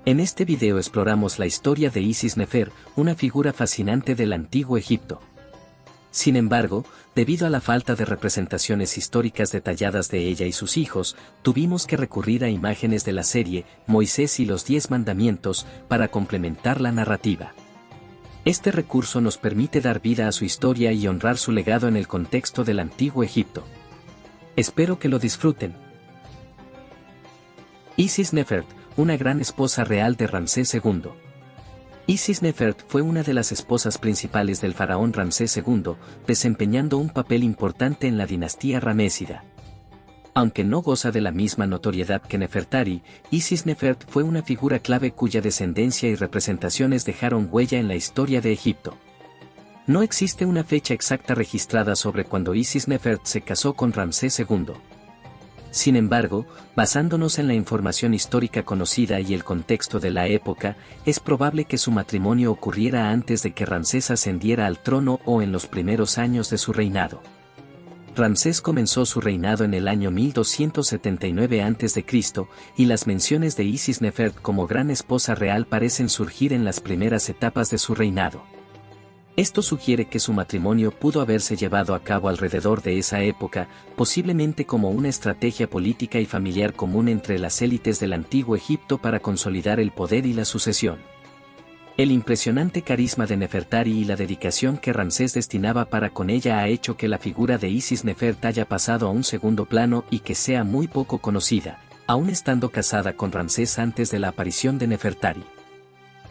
En este video exploramos la historia de Isis Nefer, una figura fascinante del antiguo Egipto. Sin embargo, debido a la falta de representaciones históricas detalladas de ella y sus hijos, tuvimos que recurrir a imágenes de la serie Moisés y los 10 mandamientos para complementar la narrativa. Este recurso nos permite dar vida a su historia y honrar su legado en el contexto del antiguo Egipto. Espero que lo disfruten. Isis Nefert, una gran esposa real de Ramsés II. Isis Nefert fue una de las esposas principales del faraón Ramsés II, desempeñando un papel importante en la dinastía ramésida. Aunque no goza de la misma notoriedad que Nefertari, Isis Nefert fue una figura clave cuya descendencia y representaciones dejaron huella en la historia de Egipto. No existe una fecha exacta registrada sobre cuando Isis Nefert se casó con Ramsés II. Sin embargo, basándonos en la información histórica conocida y el contexto de la época, es probable que su matrimonio ocurriera antes de que Ramsés ascendiera al trono o en los primeros años de su reinado. Ramsés comenzó su reinado en el año 1279 a.C., y las menciones de Isis Nefert como gran esposa real parecen surgir en las primeras etapas de su reinado. Esto sugiere que su matrimonio pudo haberse llevado a cabo alrededor de esa época, posiblemente como una estrategia política y familiar común entre las élites del antiguo Egipto para consolidar el poder y la sucesión. El impresionante carisma de Nefertari y la dedicación que Ramsés destinaba para con ella ha hecho que la figura de Isis Nefert haya pasado a un segundo plano y que sea muy poco conocida, aun estando casada con Ramsés antes de la aparición de Nefertari.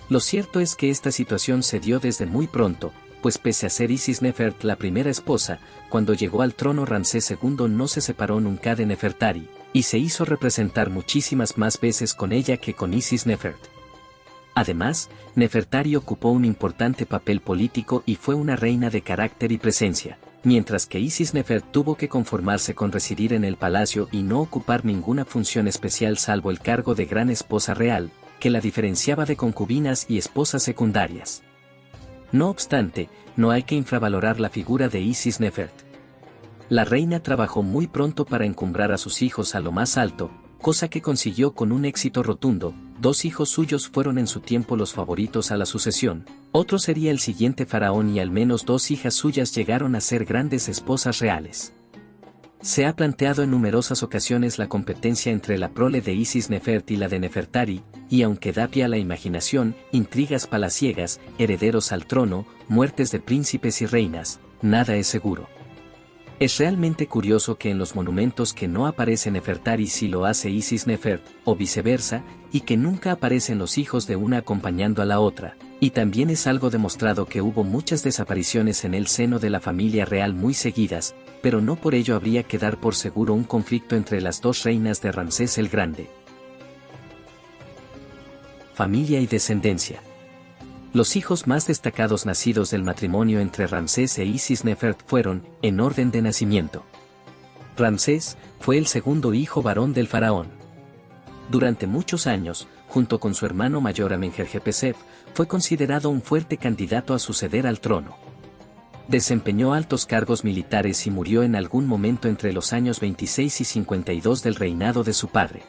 Lo cierto es que esta situación se dio desde muy pronto, pues pese a ser Isis Nefert la primera esposa, cuando llegó al trono Ramsés II no se separó nunca de Nefertari, y se hizo representar muchísimas más veces con ella que con Isis Nefert. Además, Nefertari ocupó un importante papel político y fue una reina de carácter y presencia, mientras que Isis Nefert tuvo que conformarse con residir en el palacio y no ocupar ninguna función especial salvo el cargo de gran esposa real, que la diferenciaba de concubinas y esposas secundarias. No obstante, no hay que infravalorar la figura de Isis Nefert. La reina trabajó muy pronto para encumbrar a sus hijos a lo más alto, cosa que consiguió con un éxito rotundo. 2 hijos suyos fueron en su tiempo los favoritos a la sucesión, otro sería el siguiente faraón y al menos 2 hijas suyas llegaron a ser grandes esposas reales. Se ha planteado en numerosas ocasiones la competencia entre la prole de Isis Nefert y la de Nefertari, y aunque da pie a la imaginación, intrigas palaciegas, herederos al trono, muertes de príncipes y reinas, nada es seguro. Es realmente curioso que en los monumentos que no aparece Nefertari sí lo hace Isis Nefert, o viceversa, y que nunca aparecen los hijos de una acompañando a la otra, y también es algo demostrado que hubo muchas desapariciones en el seno de la familia real muy seguidas, pero no por ello habría que dar por seguro un conflicto entre las 2 reinas de Ramsés el Grande. Familia y descendencia. Los hijos más destacados nacidos del matrimonio entre Ramsés e Isis Nefert fueron, en orden de nacimiento. Ramsés fue el segundo hijo varón del faraón. Durante muchos años, junto con su hermano mayor Amenjerjepesef, fue considerado un fuerte candidato a suceder al trono. Desempeñó altos cargos militares y murió en algún momento entre los años 26 y 52 del reinado de su padre.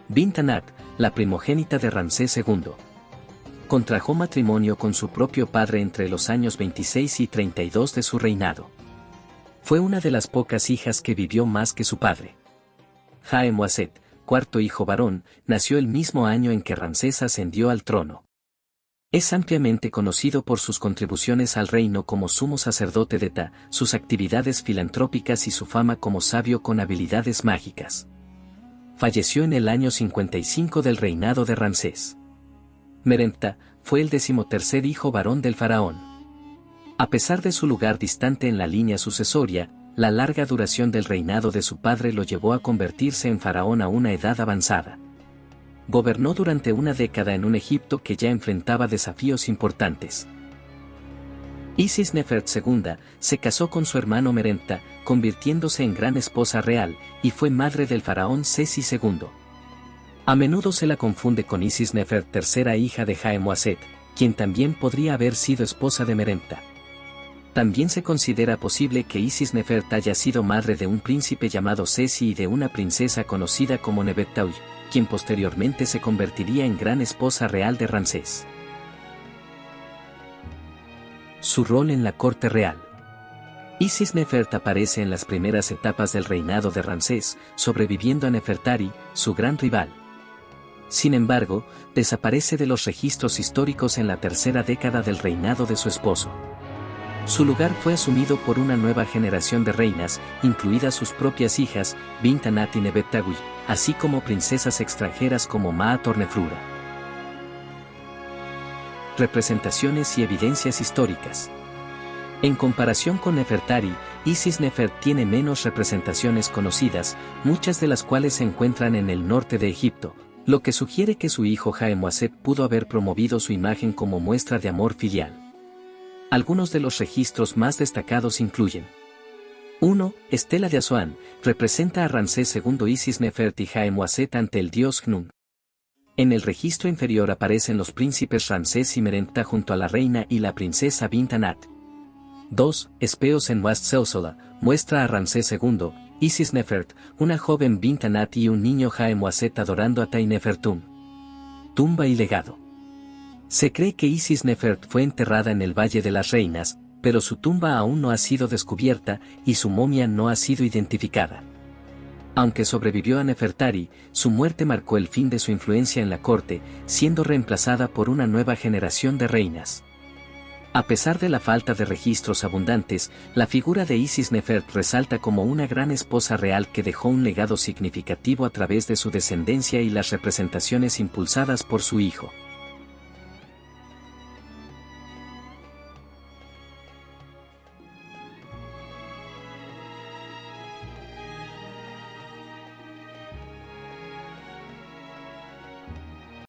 Bint Anat, la primogénita de Ramsés II. Contrajo matrimonio con su propio padre entre los años 26 y 32 de su reinado. Fue una de las pocas hijas que vivió más que su padre. Jaemwaset, cuarto hijo varón, nació el mismo año en que Ramsés ascendió al trono. Es ampliamente conocido por sus contribuciones al reino como sumo sacerdote de Ta, sus actividades filantrópicas y su fama como sabio con habilidades mágicas. Falleció en el año 55 del reinado de Ramsés. Meremta fue el 13º hijo varón del faraón. A pesar de su lugar distante en la línea sucesoria, la larga duración del reinado de su padre lo llevó a convertirse en faraón a una edad avanzada. Gobernó durante una década en un Egipto que ya enfrentaba desafíos importantes. Isis Nefert II se casó con su hermano Meremta, convirtiéndose en gran esposa real, y fue madre del faraón Sesi II. A menudo se la confunde con Isis Nefert, tercera hija de Jaemwaset, quien también podría haber sido esposa de Meremta. También se considera posible que Isis Nefert haya sido madre de un príncipe llamado Sesi y de una princesa conocida como Nebet-Tauy, quien posteriormente se convertiría en gran esposa real de Ramsés. Su rol en la corte real. Isis Nefert aparece en las primeras etapas del reinado de Ramsés, sobreviviendo a Nefertari, su gran rival. Sin embargo, desaparece de los registros históricos en la tercera década del reinado de su esposo. Su lugar fue asumido por una nueva generación de reinas, incluidas sus propias hijas, Bint Anat y Nebet-Tauy, así como princesas extranjeras como Maat Hornefrura. Representaciones y evidencias históricas. En comparación con Nefertari, Isis Nefert tiene menos representaciones conocidas, muchas de las cuales se encuentran en el norte de Egipto, lo que sugiere que su hijo Jaemuaset pudo haber promovido su imagen como muestra de amor filial. Algunos de los registros más destacados incluyen: 1. Estela de Asuán, representa a Ramsés II, Isis Nefert y Jaemuaset ante el dios Gnum. En el registro inferior aparecen los príncipes Ramsés y Merenptah junto a la reina y la princesa Bint Anat. 2. Espeos en Wast Seusola, muestra a Ramsés II, Isis Nefert, una joven Bint Anat y un niño Jaemuaset adorando a Tai-Nefertum. Tumba y legado. Se cree que Isis Nefert fue enterrada en el Valle de las Reinas, pero su tumba aún no ha sido descubierta y su momia no ha sido identificada. Aunque sobrevivió a Nefertari, su muerte marcó el fin de su influencia en la corte, siendo reemplazada por una nueva generación de reinas. A pesar de la falta de registros abundantes, la figura de Isis Nefert resalta como una gran esposa real que dejó un legado significativo a través de su descendencia y las representaciones impulsadas por su hijo.